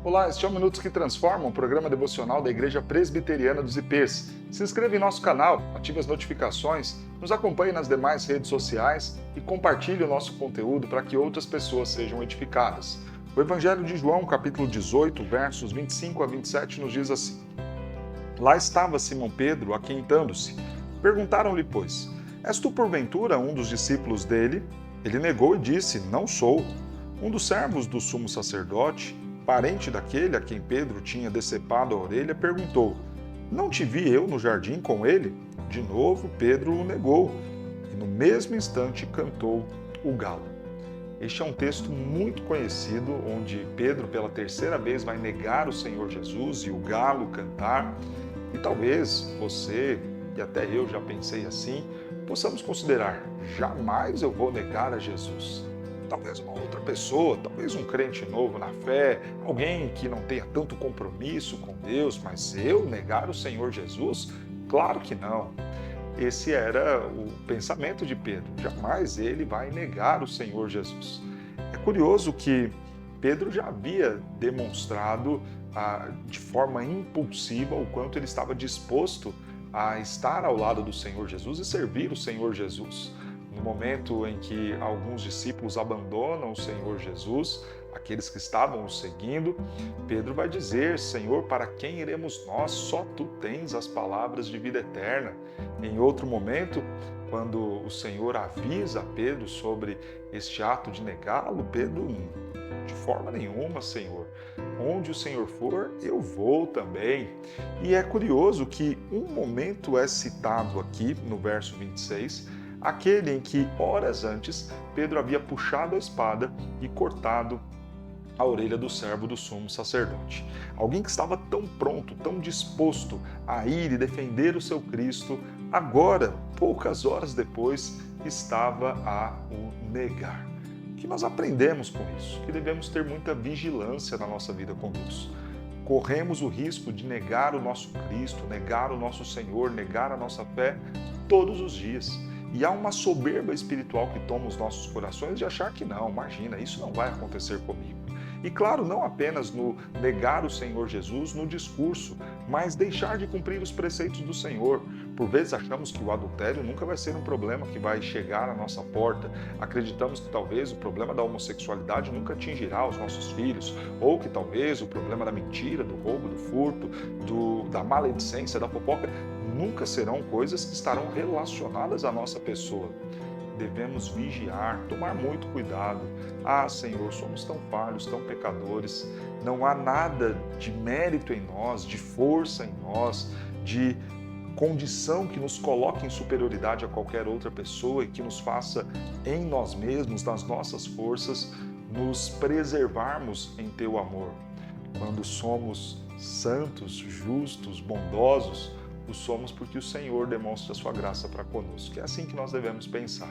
Olá, este é o Minutos que Transformam, um programa devocional da Igreja Presbiteriana dos IPs. Se inscreva em nosso canal, ative as notificações, nos acompanhe nas demais redes sociais e compartilhe o nosso conteúdo para que outras pessoas sejam edificadas. O Evangelho de João, capítulo 18, versos 25 a 27, nos diz assim: Lá estava Simão Pedro, aquentando-se. Perguntaram-lhe, pois, És tu porventura um dos discípulos dele? Ele negou e disse, Não sou. Um dos servos do sumo sacerdote, parente daquele a quem Pedro tinha decepado a orelha, perguntou, Não te vi eu no jardim com ele? De novo Pedro o negou, e no mesmo instante cantou o galo. Este é um texto muito conhecido, onde Pedro pela terceira vez vai negar o Senhor Jesus e o galo cantar. E talvez você, e até eu já pensei assim, possamos considerar, jamais eu vou negar a Jesus. Talvez uma outra pessoa, talvez um crente novo na fé, alguém que não tenha tanto compromisso com Deus, mas eu negar o Senhor Jesus? Claro que não. Esse era o pensamento de Pedro, jamais ele vai negar o Senhor Jesus. É curioso que Pedro já havia demonstrado de forma impulsiva o quanto ele estava disposto a estar ao lado do Senhor Jesus e servir o Senhor Jesus. No momento em que alguns discípulos abandonam o Senhor Jesus, aqueles que estavam o seguindo, Pedro vai dizer, Senhor, para quem iremos nós? Só tu tens as palavras de vida eterna. Em outro momento, quando o Senhor avisa Pedro sobre este ato de negá-lo, Pedro, de forma nenhuma, Senhor. Onde o Senhor for, eu vou também. E é curioso que um momento é citado aqui no verso 26, aquele em que, horas antes, Pedro havia puxado a espada e cortado a orelha do servo do sumo sacerdote. Alguém que estava tão pronto, tão disposto a ir e defender o seu Cristo, agora, poucas horas depois, estava a o negar. O que nós aprendemos com isso? Que devemos ter muita vigilância na nossa vida com Deus. Corremos o risco de negar o nosso Cristo, negar o nosso Senhor, negar a nossa fé todos os dias. E há uma soberba espiritual que toma os nossos corações de achar que não, imagina, isso não vai acontecer comigo. E claro, não apenas no negar o Senhor Jesus no discurso, mas deixar de cumprir os preceitos do Senhor. Por vezes achamos que o adultério nunca vai ser um problema que vai chegar à nossa porta. Acreditamos que talvez o problema da homossexualidade nunca atingirá os nossos filhos, ou que talvez o problema da mentira, do roubo, do furto, da maledicência, da fofoca, nunca serão coisas que estarão relacionadas à nossa pessoa. Devemos vigiar, tomar muito cuidado. Senhor, somos tão falhos, tão pecadores, não há nada de mérito em nós, de força em nós, de condição que nos coloque em superioridade a qualquer outra pessoa e que nos faça em nós mesmos, nas nossas forças, nos preservarmos em Teu amor. Quando somos santos, justos, bondosos, o somos porque o Senhor demonstra a sua graça para conosco. É assim que nós devemos pensar.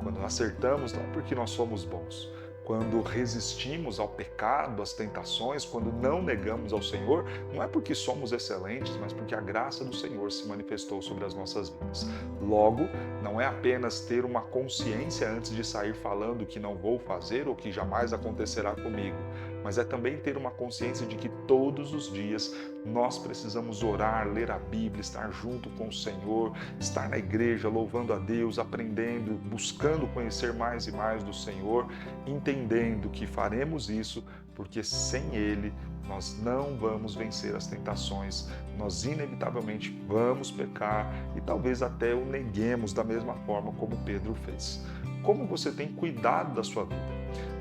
Quando acertamos, não é porque nós somos bons. Quando resistimos ao pecado, às tentações, quando não negamos ao Senhor, não é porque somos excelentes, mas porque a graça do Senhor se manifestou sobre as nossas vidas. Logo, não é apenas ter uma consciência antes de sair falando que não vou fazer ou que jamais acontecerá comigo, mas é também ter uma consciência de que todos os dias nós precisamos orar, ler a Bíblia, estar junto com o Senhor, estar na igreja, louvando a Deus, aprendendo, buscando conhecer mais e mais do Senhor, entendendo que faremos isso porque sem Ele nós não vamos vencer as tentações, nós inevitavelmente vamos pecar e talvez até o neguemos da mesma forma como Pedro fez. Como você tem cuidado da sua vida?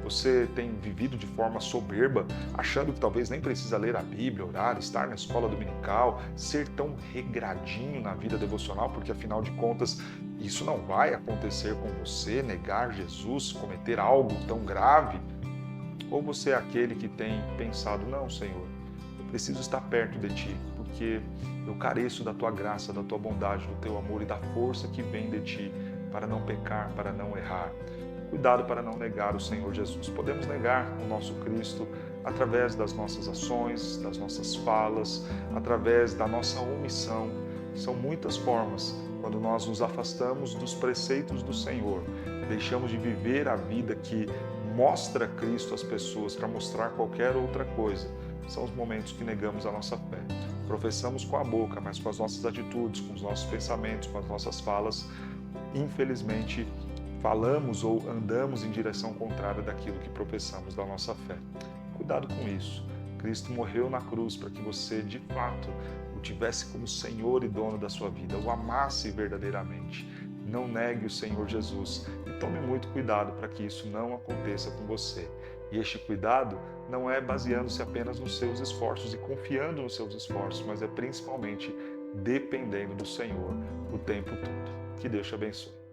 Você tem vivido de forma soberba, achando que talvez nem precisa ler a Bíblia, orar, estar na escola dominical, ser tão regradinho na vida devocional, porque afinal de contas isso não vai acontecer com você, negar Jesus, cometer algo tão grave? Ou você é aquele que tem pensado, não, Senhor, eu preciso estar perto de Ti, porque eu careço da Tua graça, da Tua bondade, do Teu amor e da força que vem de Ti para não pecar, para não errar. Cuidado para não negar o Senhor Jesus. Podemos negar o nosso Cristo através das nossas ações, das nossas falas, através da nossa omissão. São muitas formas quando nós nos afastamos dos preceitos do Senhor, deixamos de viver a vida que mostra Cristo às pessoas para mostrar qualquer outra coisa. são os momentos que negamos a nossa fé. Professamos com a boca, mas com as nossas atitudes, com os nossos pensamentos, com as nossas falas, infelizmente, falamos ou andamos em direção contrária daquilo que professamos da nossa fé. Cuidado com isso. Cristo morreu na cruz para que você, de fato, o tivesse como Senhor e dono da sua vida, o amasse verdadeiramente. Não negue o Senhor Jesus e tome muito cuidado para que isso não aconteça com você. E este cuidado não é baseando-se apenas nos seus esforços e confiando nos seus esforços, mas é principalmente dependendo do Senhor o tempo todo. Que Deus te abençoe.